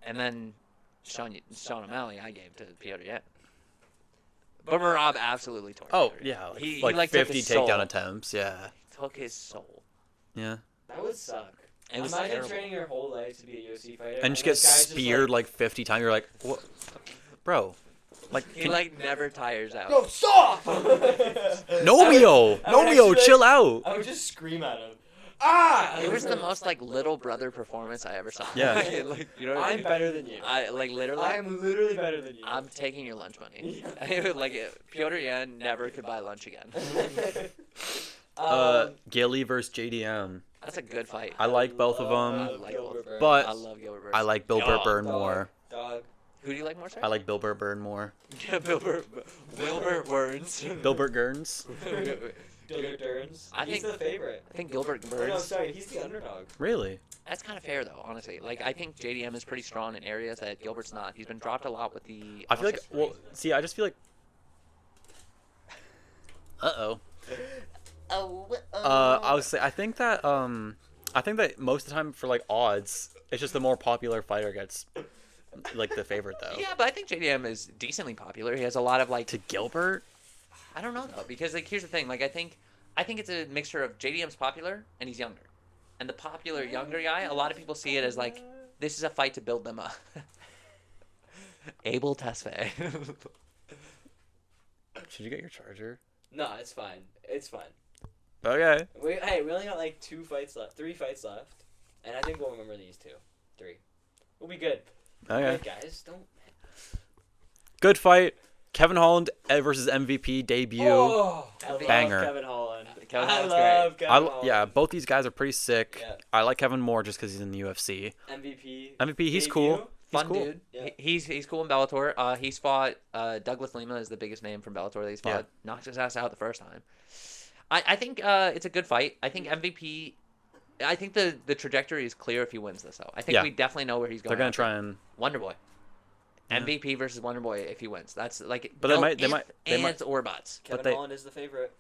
And then Sean O'Malley, I gave to Petr Yan. But Marab absolutely tore Oh Petr Yan. yeah, like, He, like like, took 50 his soul. takedown attempts. Yeah, Took his soul. yeah. That would suck. It was Imagine terrible. training your whole life to be a UFC fighter. And just get this guy's speared like 50 times. You're like, what, bro? Like, He like never tires out. No, stop! Nomeo, I would Nomeo, actually, chill out. I would just scream at him. Ah! It was the most like little brother performance I ever saw. Yeah. Like, you know what I I'm mean? better than you. I like literally. I'm literally better than you. I'm taking your lunch money. Like Petr Yan never could buy lunch again. Gilly versus JDM. That's a good fight. I like both of I them, like both. but I love Gilbert Burns. I like Bill Dog, Burn dog. more. Dog. Who do you like more, sir? I like Bill Burn more. Wilbur Burns. Bilbert Gerns. Dilbert Durns. I He's think- the favorite. I think Gilbert Oh, no, Burns. sorry, he's the underdog. Really? That's kind of fair though, honestly. Like I think JDM is pretty strong in areas that Gilbert's not. He's been dropped a lot with the. I feel like, well, see, I just feel like. Uh-oh. I would say I think that most of the time for like odds, it's just the more popular fighter gets like the favorite though. Yeah, but I think JDM is decently popular. He has a lot of like. To Gilbert? I don't know though, because like here's the thing. Like I think it's a mixture of JDM's popular and he's younger, and the popular younger guy. A lot of people see it as like this is a fight to build them up. Abel Tesfaye. Should you get your charger? No, it's fine. It's fine. Okay. We only got like 3 fights left, and I think we'll remember these 2, 3. We'll be good. Okay. Good, guys, don't. Good fight. Kevin Holland versus MVP debut. Oh, I Banger. love Kevin Holland. Kevin I Holland's love great. Kevin Holland. Yeah, both these guys are pretty sick. Yeah. I like Kevin more just because he's in the UFC. MVP. MVP, he's debut. cool. He's Fun cool. dude. Yeah. He's cool in Bellator. He's fought Douglas Lima is the biggest name from Bellator that he's fought. Knocked his ass out the first time. I think it's a good fight. I think MVP. I think the trajectory is clear if he wins this though. I think we definitely know where he's going. They're gonna after. try and. Wonder Boy. Yeah. MVP versus Wonder Boy if he wins. That's like. But they might. Ands or buts. Kevin Holland is the favorite.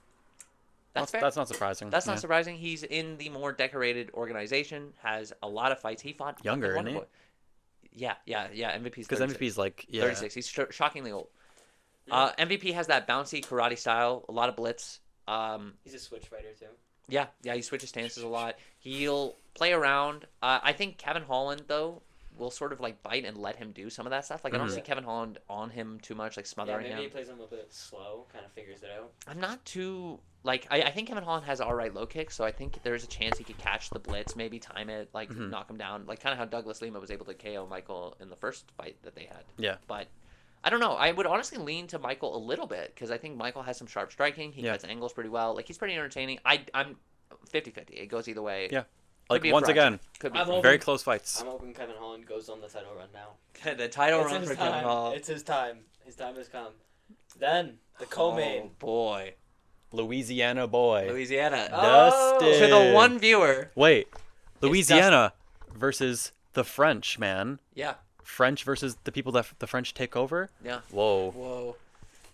That's fair. That's not surprising. That's yeah. not surprising. He's in the more decorated organization. Has a lot of fights. He fought Younger, Wonder isn't he? Boy. Yeah. MVP's Because 36. MVP's like 36. He's shockingly old. MVP has that bouncy karate style, a lot of blitz. He's a switch fighter too. Yeah, he switches stances a lot. He'll play around. I think Kevin Holland though will sort of like bite and let him do some of that stuff. Like I don't see Kevin Holland on him too much, like Yeah, smothering maybe him. he plays him a bit slow, kind of figures it out. I'm not too like I think Kevin Holland has all right low kicks, so I think there's a chance he could catch the blitz, maybe time it, like knock him down, like kind of how Douglas Lima was able to KO Michael in the first fight that they had. Yeah. But I don't know. I would honestly lean to Michael a little bit because I think Michael has some sharp striking. He cuts angles pretty well. Like he's pretty entertaining. I'm 50-50. It goes either way. Yeah. Could Like be a once fraction. again, Could be I'm a hoping- very close fights. I'm hoping Kevin Holland goes on the title run now. fraction. The title It's run his for Kevin time. Hall. It's his time. His time has come. Then the co-main. Oh boy, Louisiana boy. Louisiana. Dustin. To the one viewer. Wait, Louisiana versus the French, man. Yeah. French versus the people that the French take over. Yeah. Whoa. Whoa.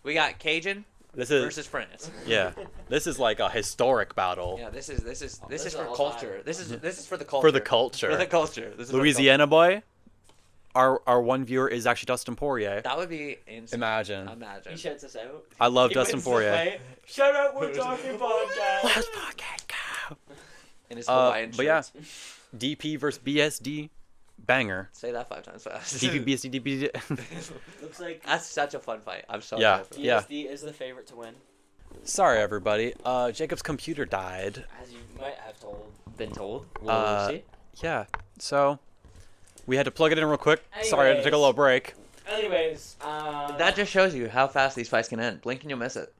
We got Cajun This is versus France. yeah. This is like a historic battle Yeah, this is is for all culture. time. This is for the culture. for the culture. For the culture. This is for the Louisiana boy. Our one viewer is actually Dustin Poirier. culture. That would be insane. Imagine. Imagine. He shuts us out. I love He Dustin wins the Poirier. fight. Shout out, we're talking podcast. Let's fucking go. In his Hawaiian But yeah, shirts. DP versus BSD, banger. Say that 5 times fast. DP BSD DP. Looks like That's such a fun fight. I'm so Yeah. excited for Yeah. BSD is the favorite to win, Sorry everybody. Jacob's computer died. as you might have told. Been told. Uh, We'll see. Yeah. So we had to plug it in real quick. Sorry, I had to take a little break. Anyways, That just shows you how fast these fights can end. Blink and you'll miss it.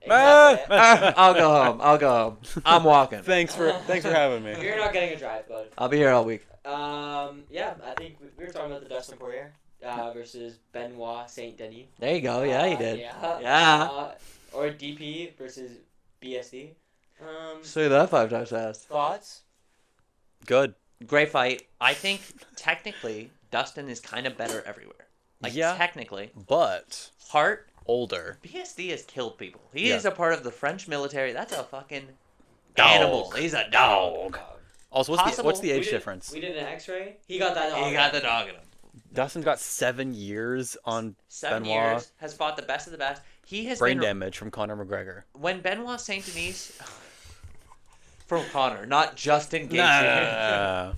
exactly. I'll go home. I'll go home. I'm walking. Thanks for having me. You're not getting a drive, bud. I'll be here all week. Yeah, I think we were talking about the Dustin Poirier versus Benoit Saint Denis. There you go. Yeah, you did. Yeah. Yeah. Or DP versus BSD. Say that 5 times fast. Thoughts? Good. Great fight. I think technically Dustin is kind of better everywhere. Like Yeah. technically, But heart. older. BSD has killed people. He Yeah. is a part of the French military. That's a fucking Dog. animal. He's a dog. Also, what's the age difference? We did an X-ray. He got that. He got the dog in him. Dustin got 7 years on 7 Benoit. years, has fought the best of the best. He has brain been damage from Conor McGregor. when Benoit Saint Denis from Connor, not Justin Gaethje.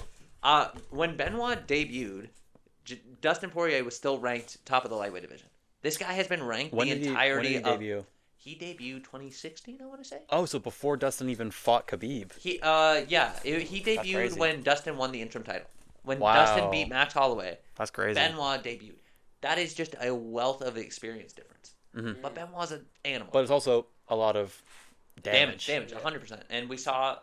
When Benoit debuted, Dustin Poirier was still ranked top of the lightweight division. This guy has been ranked When the did he entirety of. debut? He debuted 2016, I want to say. Oh, so before Dustin even fought Khabib. He he debuted crazy. when Dustin won the interim title. When Wow. Dustin beat Max Holloway, That's crazy. Benoit debuted. That is just a wealth of experience difference. Mhm. But Benoit's an animal. But it's also a lot of damage. Damage, 100%. And we saw,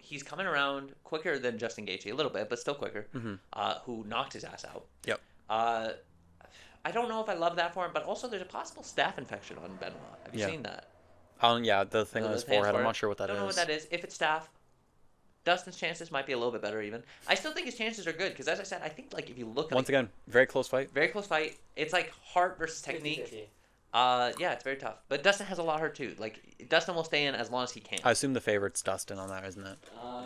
he's coming around quicker than Justin Gaethje, a little bit, but still quicker, Mhm. who knocked his ass out. Yep. I don't know if I love that for him, but also there's a possible staph infection on Benoit. Have you Yeah. seen that? Yeah, the thing on his The thing forehead. I'm for it? not sure what that Don't know what is. that is. If it's staph, Dustin's chances might be a little bit better even. I still think his chances are good because, as I said, I think like if you look at Once again, very close fight. very close fight, it's like heart versus technique. 50-50. Yeah, it's very tough. But Dustin has a lot of heart too. Like Dustin will stay in as long as he can. I assume the favorite's Dustin on that, isn't it?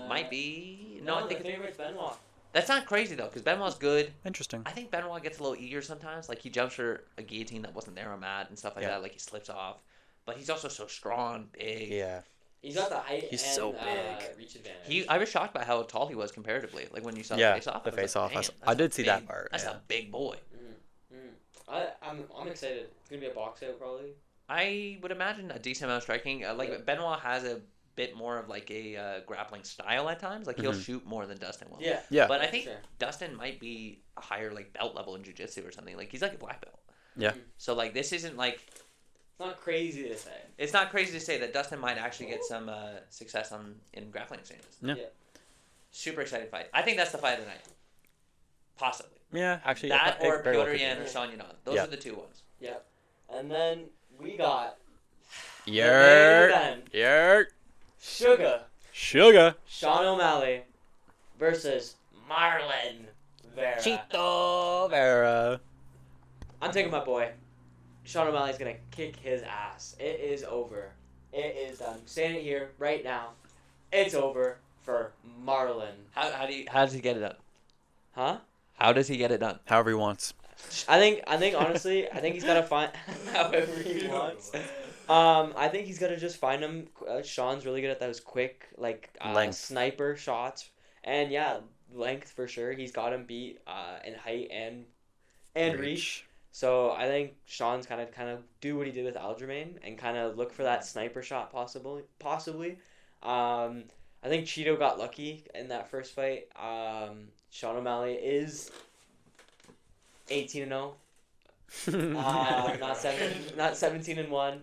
Might be. No, I the think favorite's Benoit. that's not crazy though because Benoit's good. Interesting. I think Benoit gets a little eager sometimes. Like he jumps for a guillotine that wasn't there on mat and stuff like Yeah. that. Like he slips off. But he's also so strong, big. Yeah. He's got the height He's and so big. reach advantage. I was shocked by how tall he was comparatively. Like when you saw Yeah, the face off. the I was face-off. Like, I "Damn, s- I that's did a see that big- part, That's yeah. a big boy. I'm excited. It's gonna be a box out probably. I would imagine a decent amount of striking. Like Benoit has a bit more of like a grappling style at times. Like he'll Mhm. shoot more than Dustin will. Yeah. Yeah. But I think Sure. Dustin might be a higher like belt level in jiu-jitsu or something. Like he's like a black belt. Yeah. So like this isn't like It's not crazy to say. it's not crazy to say that Dustin might actually get some success in grappling exchanges. Yeah. Super exciting fight. I think that's the fight of the night. Possibly. Yeah, actually. That it or very well Piotr could be. Yan or Sean Yanon. Those Yeah. are the two ones. And then we got Yerk. Yerk. Sugar, Sugar. Sean O'Malley versus Marlon Vera. Chito Vera. I'm taking my boy. Sean O'Malley's gonna kick his ass. It is over. It is done. I'm saying it here right now. It's over for Marlon. How does he get it done? Huh? How does he get it done? However he wants. I think honestly, I think he's gotta find however he wants. I think he's gonna just find him. Sean's really good at those quick Length. sniper shots, and length for sure. He's got him beat in height and reach. So I think Sean's kind of do what he did with Aljamain and kind of look for that sniper shot possibly. I think Cheeto got lucky in that first fight. Sean O'Malley is 18-0. Not 17-1.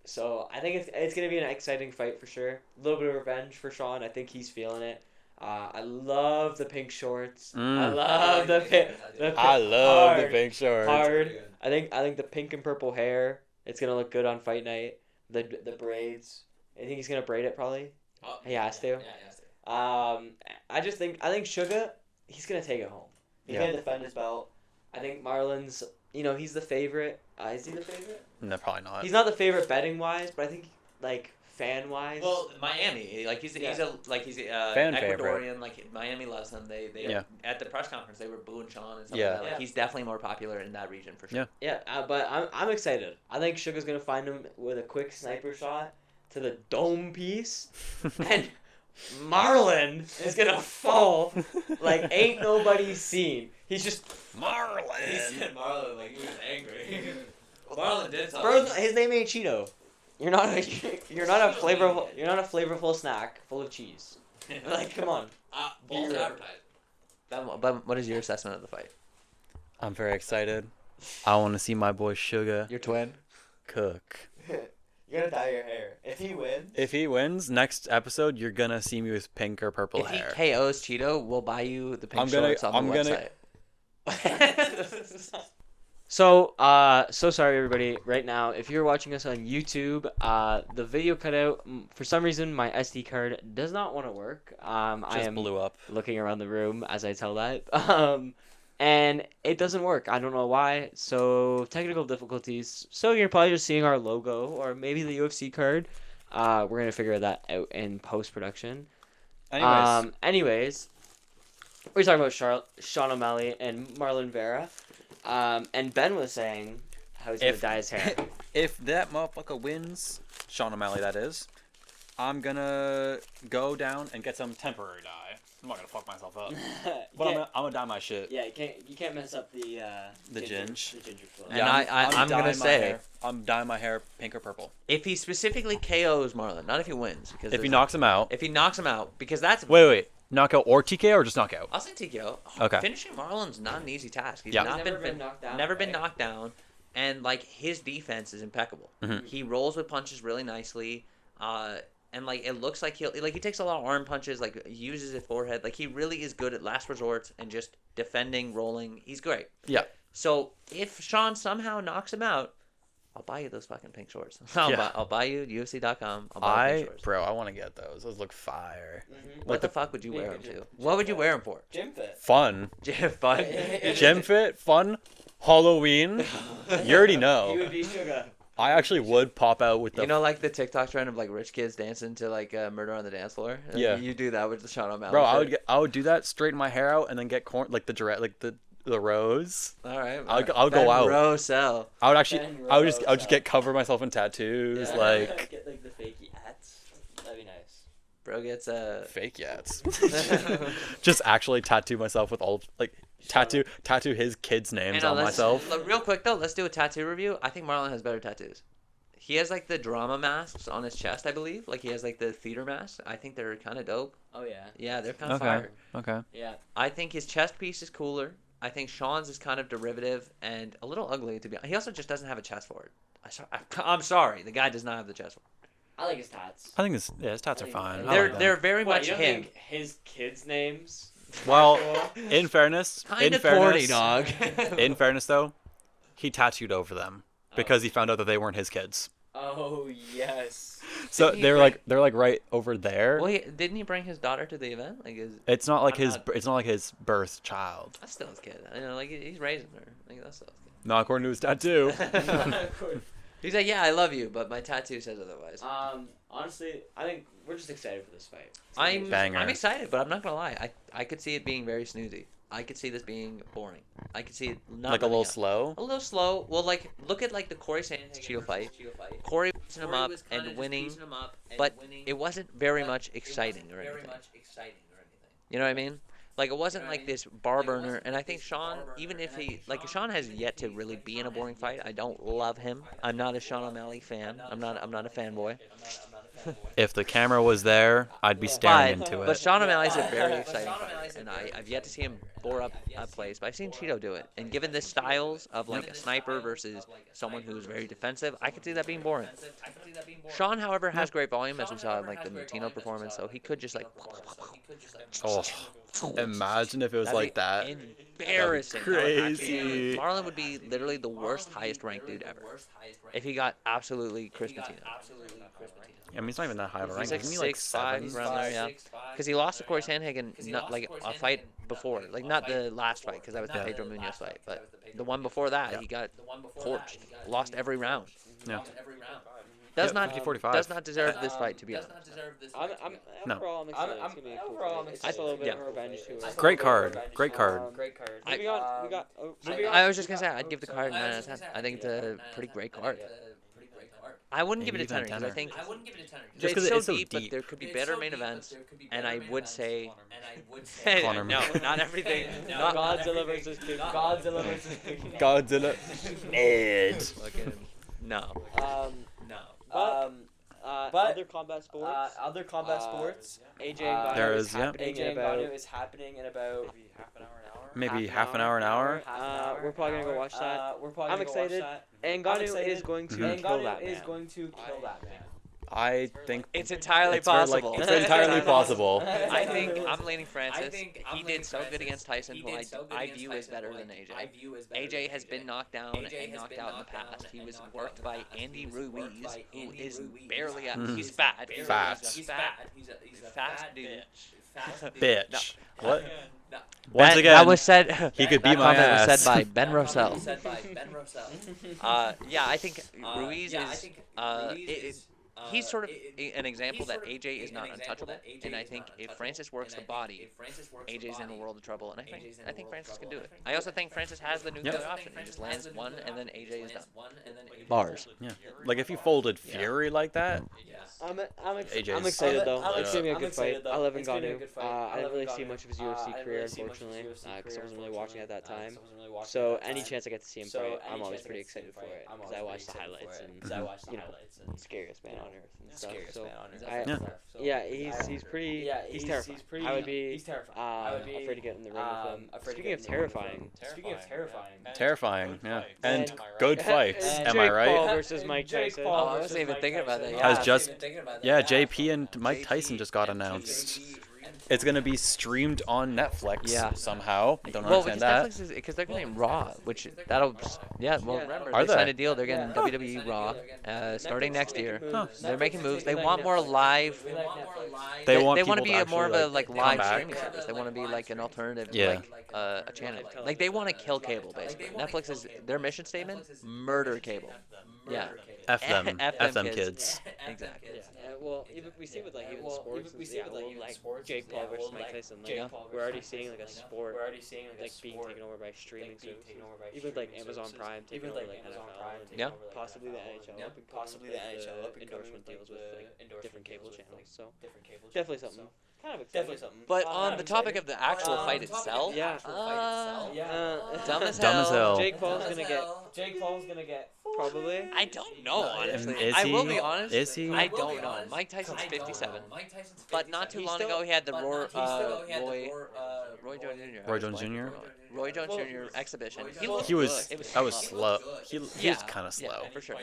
So I think it's gonna be an exciting fight for sure. A little bit of revenge for Sean. I think he's feeling it. I love the pink shorts. I love the pink. I love the pink shorts. Hard. I think the pink and purple hair. It's gonna look good on fight night. The braids. I think he's gonna braid it probably. Oh, He has to. Yeah, he has to. I think Sugar, he's gonna take it home. He's gonna defend his belt. I think Marlon's, he's the favorite. Is he the favorite? No, probably not. He's not the favorite betting wise, but I think fan wise. Well, Miami, he's Fan Ecuadorian. favorite. Like Miami loves him. They Yeah. At the press conference they were booing Sean and stuff Yeah. like that. Like, Yeah. he's definitely more popular in that region for sure. Yeah. But I'm excited. I think Sugar's gonna find him with a quick sniper shot to the dome piece, and Marlon is gonna fall like ain't nobody seen. He's just Marlon. Marlon like he was angry. Marlon did something. bro. His name ain't Cheeto. You're not a flavorful snack full of cheese. Like, come on. Both You're- advertised. But what is your assessment of the fight? I'm very excited. I want to see my boy Sugar Your twin. cook. You gotta dye your hair. If he wins. If he wins, next episode you're gonna see me with pink or purple If he hair. KOs Cheeto, we'll buy you the pink I'm gonna- shorts on I'm the gonna- website. So sorry everybody. Right now, if you're watching us on YouTube, the video cut out. For some reason, my SD card does not want to work. I Just am blew up. looking around the room as I tell that. And it doesn't work. I don't know why. So technical difficulties. So you're probably just seeing our logo or maybe the UFC card. We're gonna figure that out in post production. Anyways, we're talking about Sean O'Malley and Marlon Vera. And Ben was saying how he's gonna dye his hair. If that motherfucker wins, Sean O'Malley that is, I'm gonna go down and get some temporary dye. I'm not gonna fuck myself up. But I'm gonna dye my shit. Yeah, you can't mess up the ginge. The ginger flow. And I'm gonna say- I'm dyeing my hair pink or purple. If he specifically KOs Marlon, not if he wins, because If he knocks him out. if he knocks him out, because that's Wait. Knockout or TKO or just knockout? I'll say TKO. Okay. Finishing Marlon's not an easy task. He's Yeah. not He's been, never been knocked down, Never been right? knocked down, and like his defense is impeccable. Mhm. He rolls with punches really nicely, and like it looks like he takes a lot of arm punches, like uses his forehead. Like he really is good at last resorts and just defending, rolling. He's great. Yeah. So if Sean somehow knocks him out, I'll buy you those fucking pink shorts. Yeah. I'll buy you UFC.com. I'll buy you pink shorts. Bro, I want to get those. Those look fire. What the fuck would you wear them to? What would you wear them for? Gym fit. Fun. Fun. Gym fit, fun, Halloween. You already He know. would be Sugar. I actually would pop out with the. You know, like the TikTok trend of like rich kids dancing to like Murder on the Dance Floor. Yeah. You do that with the Sean O'Malley. Bro, shit. I would do that, straighten my hair out, and then get corn like the rose. All right. I'll go out. Rosell. I would actually, Ben I would just Rose get cover myself in tattoos, like get like the fakey hats. That'd be nice. Bro gets fake yats. Just actually tattoo myself with all like tattoo his kids' names on myself. Real quick though, let's do a tattoo review. I think Marlon has better tattoos. He has like the drama masks on his chest, I believe. Like he has like the theater masks. I think they're kind of dope. Oh yeah. Yeah, they're kind of fire. Okay. Yeah. I think his chest piece is cooler. I think Sean's is kind of derivative and a little ugly to be honest. He also just doesn't have a chest for it. I'm sorry, the guy does not have the chest for it. I like his tats. I think his tats are fine. They're very much you don't him. think his kids' names? Well, in fairness, Kind of corny, dog. in fairness though, he tattooed over them because he found out that they weren't his kids. Oh yes. So they're like right over there. Well, didn't he bring his daughter to the event? Like, It's not like it's not like his birth child. that's still his kid. You know, like he's raising her. Like that's still his kid. Not according to his tattoo. He's like, yeah, I love you, but my tattoo says otherwise. Honestly, I think we're just excited for this fight. I'm excited, but I'm not gonna lie. I could see it being very snoozy. I could see this being boring. I could see it not Like a living little up. slow. A little slow. Well, like look at like the Corey Sanders Cheeto fight. Corey was piecing him up and winning, but it wasn't very much exciting or anything. You know what I mean? Like it wasn't like this bar burner. And I think Sean, even if Sean has yet to really be in a boring fight. I don't love him. I'm not a Sean O'Malley fan. I'm not a fanboy. If the camera was there, I'd be staring into But it. Sean O'Malley's a very exciting fight, and I've yet to see him bore up a place. But I've seen Cheeto do it, and given the styles of like a sniper versus someone who's very defensive, I could see that being boring. Sean, however, has great volume, as we saw in like the Nutino performance, so he could just like. Oh, imagine if it was That'd like be that. Embarrassing. That would be crazy. Marlon would be literally the worst, highest ranked dude ever if he got absolutely Chris Nutino. I mean, he's not even that high of a rank. He's like Isn't he like 6'5", 7? around there, yeah. Because he lost to Corey Sandhagen, not like a fight before, like not the last fight, because that was the Pedro Munoz fight, but the one before that, he got torched, lost every round. Yeah. Does Yep, not 50-45. does not deserve this fight, to be honest. No. Overall, I'm excited. It's gonna be a cool fight. It's just a little bit of revenge too. Great card. Great card. Moving on, we got. I was just gonna say I'd give the card a 9 out of 10. I think it's a pretty great card. I wouldn't give it a Maybe even 10 because I think Just 'cause it's so it's so deep, but deep. there could be better main events, and I would say Conor no, not everything. Not Godzilla versus King. Godzilla versus King. Godzilla. Edge. Fucking no. But other combat sports. AJ and There Ganu is, is yeah. happening in about. Is happening in about Maybe half an hour, an hour. We're probably gonna go watch that. I'm excited. And Ganu is going to kill that man. I think It's entirely it's very, like, possible. it's entirely possible. I think I'm leaning Francis. He did so good against Tyson, who I view as better than AJ. AJ has been knocked down and knocked out in the past. He was worked by Andy Ruiz, who is barely at. He's fat. Fat. He's fat. Fast dude. Bitch. What? Once again, that was said. he could that beat my comment ass. was said by Ben Rossell. Yeah, I think Ruiz is. He's sort of an example that AJ is not untouchable, and I think if Francis works the body, AJ's in a world of trouble, and I think Francis can do it. I also think Francis has the nuclear option. He just lands one, and then AJ is done. Bars. Yeah. Like if you folded Fury like that. I'm AJ's excited though. I'm It's gonna be a good fight. I love It's gonna be a Ngannou. good fight. I didn't really see much of his UFC career, unfortunately, because I wasn't really watching at that time. So any chance I get to see him fight, I'm always pretty excited for it because I watch the highlights and you know, scariest man on earth and stuff. So he's pretty. He's terrifying. I would be afraid to get in the ring with him. Speaking of terrifying. Terrifying, yeah. And good fights, am Jake I right? Paul versus Mike Tyson. Oh, I wasn't even thinking about that. Has just JP and Mike Tyson just got announced. It's gonna be streamed on Netflix somehow. Don't understand that. Netflix is because they're getting Raw, which that'll remember Are they signed they? a deal. They're getting WWE Raw starting next year. Huh. They're making moves. They want more live. They want to be people to more of a actually, like come live back. streaming service. They want to be like an alternative, Yeah. like a channel. Like they want to kill cable basically. Netflix is their mission statement: murder cable. Yeah. F them. F them kids. kids. Exactly. Well, even we see with like even sports, like Jake Paul versus Mike Tyson. Like, we're already seeing like a sport like being taken over by streaming services. Even like Amazon Prime taking over like NFL and possibly the NHL. Possibly the NHL endorsement deals with like different cable channels. So definitely something. Kind of exciting. But on the topic of the actual fight itself, dumb as dumb as hell. Jake Paul's gonna get Probably. I don't know, honestly. Is I will he? be honest. Is he? I don't know. Mike Tyson's 57. But not too long ago, he had the Roy Jones Jr. Roy Jones Jr.? Roy Jones Jr. exhibition. He looked was. good. It was That was tough. slow. He was kind of slow. Yeah, for sure.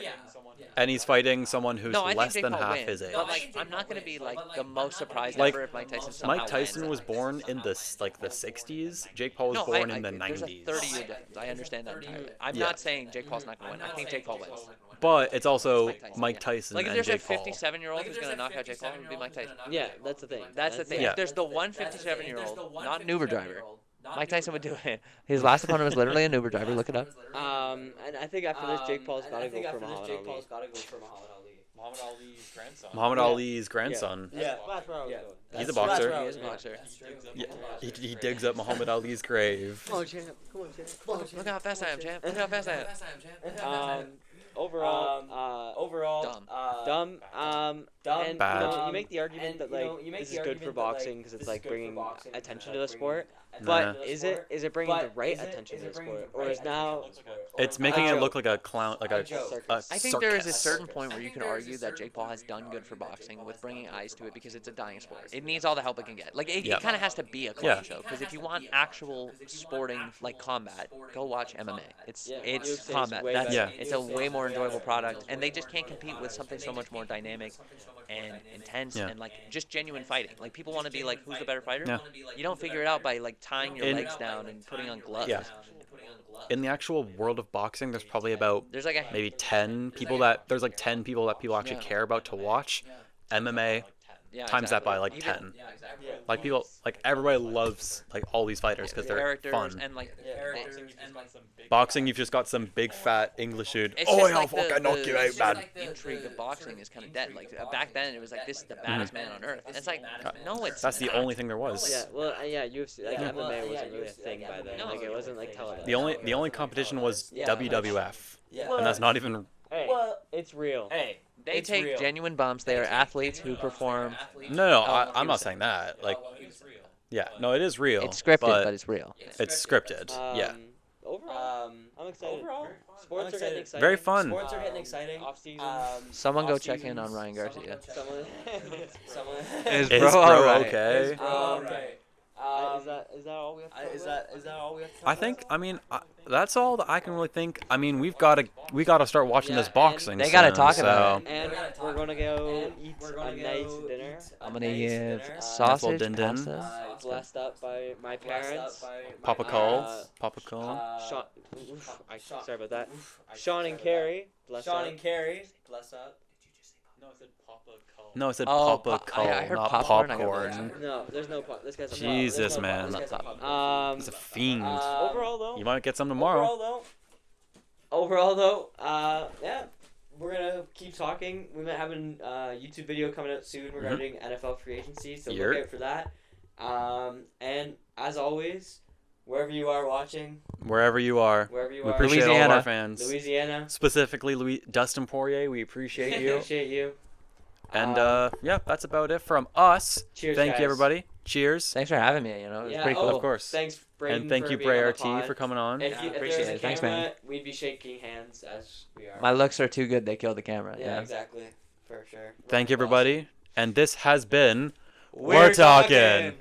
And he's fighting someone who's No, I think less Jake than Paul half wins. his age. But like, I'm not gonna be like the most surprised Like, ever if Mike Tyson somehow Mike Tyson wins. was born in the 60s. Jake Paul was No, born in the there's 90s. a 30-year difference. I understand that entirely. I'm Yeah. not saying Jake Paul's not gonna win. I think Jake Paul wins. But it's also Mike yeah. Tyson Like if and there's a Jake Paul. 57-year-old who's gonna knock out Jake Paul, it would be Mike Tyson. Yeah, that's the thing. That's the thing. Yeah. If there's the one 57-year-old, not an Uber driver, Mike Tyson would do it. His last opponent was literally an Uber driver. Look it up. And I think after this, Jake Paul's got to go for Muhammad Ali. Muhammad Ali's grandson. Yeah, that's where I was going. He's a boxer. He is a boxer. Yeah, he digs up Muhammad Ali's grave. Come on, champ. Come on, champ. Look how fast I am, champ. Look how fast I am. Overall, Dumb. and Bad. you make the argument that like this is good for boxing because it's like bringing attention to the sport. Nah. But is it bringing the right attention to the sport, or is now It's making it look like a clown, like a I think there is a circus. certain point where you can argue that Jake Paul has done good for boxing with bringing eyes to it because it's a dying sport. It needs all the help it can get. Like it Yeah. kind of has to be a clown Yeah. show because if you want actual sporting like combat, go watch MMA. It's UFC's combat. way That's better. it's a way more enjoyable product, and they just can't compete with something so much more dynamic and intense Yeah. and like just genuine fighting. Like people want to be like, who's the better fighter? Yeah. You don't figure it out by like tying your legs down and putting on gloves. Yeah. In the actual world of boxing, there's probably about There's like a maybe 10 people that people actually care about to watch. MMA times that by like 10. Like people, like everybody loves like all these fighters because they're characters fun. and like Boxing, you've just got some big fat English dude. It's Oh, just I'll like fucking knock you out, man. intrigue of boxing is kind of dead. Like back then, it was like this is the baddest man on earth. And it's like no, it's That's the not. only thing there was. yeah, well, UFC like MMA wasn't really a thing by then. No. Like it wasn't like televised. The only competition was WWF, and that's not even. Hey, it's real. Hey, They it's take real. genuine bumps. They are athletes who perform. No, Oh, I'm not saying that. Like, yeah, no, it is real. It's scripted, but but it's real. it's scripted. Yeah, Overall, I'm excited. Sports are getting exciting. very fun. Sports are getting exciting. Off season. Someone go check in on Ryan Garcia. Someone. Is Is bro bro alright? okay? Okay. Is that all we have? To Is that all we have to talk I think. I mean, that's all that I can really think. I mean, we gotta start watching this boxing. They gotta soon, talk so. about it. And we're gonna go eat a nice dinner. I'm gonna give Nice sausage little din-din. pasta. Blessed up by my parents. Papa Cole. Papa Cole. Sean, sorry about that. Sean and Carrie. Blessed Sean up. and Carrie, bless up. No, I said Oh, Papa Cole, I heard not popcorn, I got popcorn. No, there's no pop. This guy's a Jesus, pop. man. There's no pop. He's a fiend. Overall though. You might get some tomorrow. Overall though, yeah, we're gonna keep talking. We might have a YouTube video coming out soon regarding NFL free agency, so Yep. look out for that. And as always, wherever you are watching, Wherever you are. wherever you We are, appreciate all of Louisiana. our fans. Louisiana, Specifically, Dustin Poirier. We appreciate you. appreciate you. And yeah, that's about it from us. Cheers, Thank guys. you, everybody. Cheers. Thanks for having me. You know, it was Yeah, pretty oh, cool. Of course. Thanks, Brayden, And thank for you, being Bray on the RT, pod. for coming on. If there appreciate was a it. Thanks, camera, man. we'd be shaking hands as we are. My looks are too good. They killed the camera. yeah, Yeah. exactly, for sure. Thank you, everybody. And this has been We're Talking.